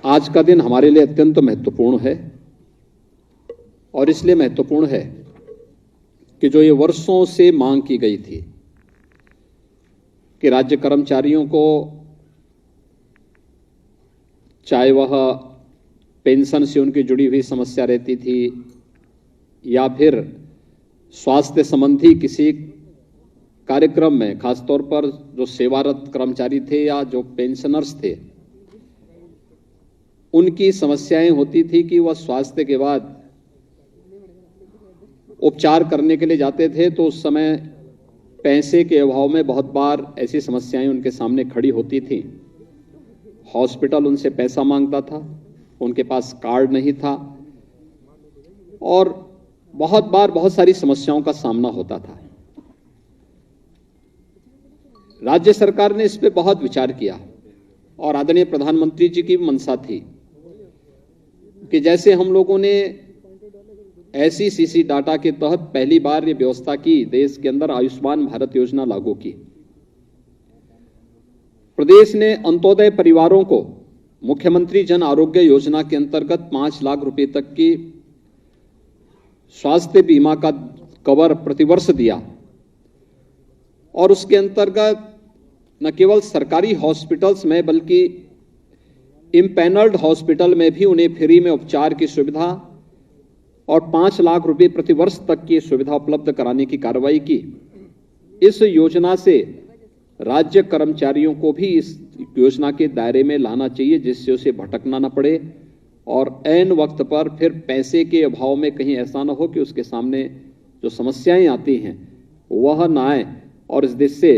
आज का दिन हमारे लिए अत्यंत महत्वपूर्ण है और इसलिए महत्वपूर्ण है कि जो ये वर्षों से मांग की गई थी कि राज्य कर्मचारियों को, चाहे वह पेंशन से उनकी जुड़ी हुई समस्या रहती थी या फिर स्वास्थ्य संबंधी किसी कार्यक्रम में, खासतौर पर जो सेवारत कर्मचारी थे या जो पेंशनर्स थे, उनकी समस्याएं होती थी कि वह स्वास्थ्य के बाद उपचार करने के लिए जाते थे तो उस समय पैसे के अभाव में बहुत बार ऐसी समस्याएं उनके सामने खड़ी होती थी। हॉस्पिटल उनसे पैसा मांगता था, उनके पास कार्ड नहीं था और बहुत बार बहुत सारी समस्याओं का सामना होता था। राज्य सरकार ने इस पे बहुत विचार किया और आदरणीय प्रधानमंत्री जी की मंशा थी कि जैसे हम लोगों ने SECC डाटा के तहत पहली बार ये व्यवस्था की, देश के अंदर आयुष्मान भारत योजना लागू की। प्रदेश ने अंत्योदय परिवारों को मुख्यमंत्री जन आरोग्य योजना के अंतर्गत 5 लाख रुपए तक की स्वास्थ्य बीमा का कवर प्रतिवर्ष दिया और उसके अंतर्गत न केवल सरकारी हॉस्पिटल्स में बल्कि इम्पैनल्ड हॉस्पिटल में भी उन्हें फ्री में उपचार की सुविधा और 5 लाख रुपए प्रतिवर्ष तक की सुविधा उपलब्ध कराने की कार्रवाई की। इस योजना से राज्य कर्मचारियों को भी इस योजना के दायरे में लाना चाहिए, जिससे उसे भटकना न पड़े और ऐन वक्त पर फिर पैसे के अभाव में कहीं ऐसा न हो कि उसके सामने जो समस्याएं आती हैं वह न आए। और इस देश से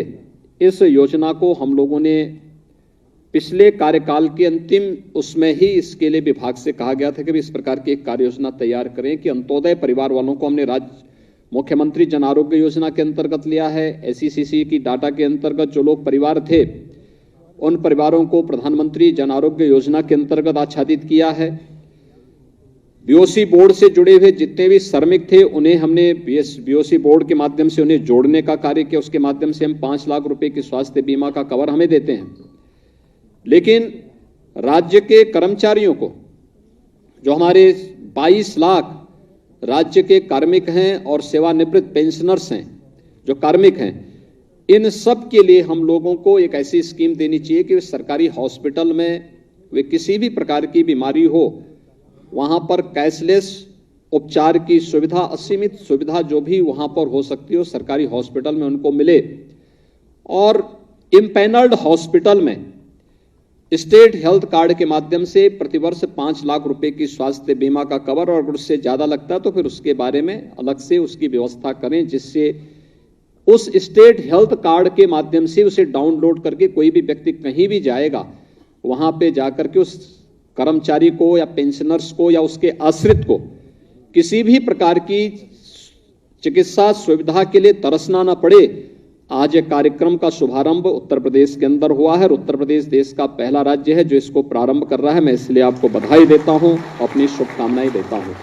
इस योजना को हम लोगों ने पिछले कार्यकाल के अंतिम उसमें ही इसके लिए विभाग से कहा गया था कि इस प्रकार की एक कार्य योजना तैयार करें कि अंत्योदय परिवार वालों को हमने राज्य मुख्यमंत्री जन आरोग्य योजना के अंतर्गत लिया है। SECC की डाटा के अंतर्गत जो लोग परिवार थे उन परिवारों को प्रधानमंत्री जन आरोग्य योजना के अंतर्गत आच्छादित किया है। BOC बोर्ड से जुड़े हुए जितने भी श्रमिक थे उन्हें हमने BOC बोर्ड के माध्यम से उन्हें जोड़ने का कार्य किया। उसके माध्यम से हम 5 लाख रुपए की स्वास्थ्य बीमा का कवर हमें देते हैं। लेकिन राज्य के कर्मचारियों को, जो हमारे 22 लाख राज्य के कार्मिक हैं और सेवानिवृत्त पेंशनर्स हैं जो कार्मिक हैं, इन सब के लिए हम लोगों को एक ऐसी स्कीम देनी चाहिए कि सरकारी हॉस्पिटल में वे किसी भी प्रकार की बीमारी हो वहां पर कैशलेस उपचार की सुविधा, असीमित सुविधा जो भी वहां पर हो सकती हो सरकारी हॉस्पिटल में उनको मिले। और इम्पैनल्ड हॉस्पिटल में स्टेट हेल्थ कार्ड के माध्यम से प्रतिवर्ष 5 लाख रुपए की स्वास्थ्य बीमा का कवर, और अगर उससे ज्यादा लगता है तो फिर उसके बारे में अलग से उसकी व्यवस्था करें, जिससे उस स्टेट हेल्थ कार्ड के माध्यम से उसे डाउनलोड करके कोई भी व्यक्ति कहीं भी जाएगा वहां पे जाकर के उस कर्मचारी को या पेंशनर्स को या उसके आश्रित को किसी भी प्रकार की चिकित्सा सुविधा के लिए तरसना न पड़े। आज एक कार्यक्रम का शुभारंभ उत्तर प्रदेश के अंदर हुआ है और उत्तर प्रदेश देश का पहला राज्य है जो इसको प्रारंभ कर रहा है। मैं इसलिए आपको बधाई देता हूं, अपनी शुभकामनाएं देता हूं।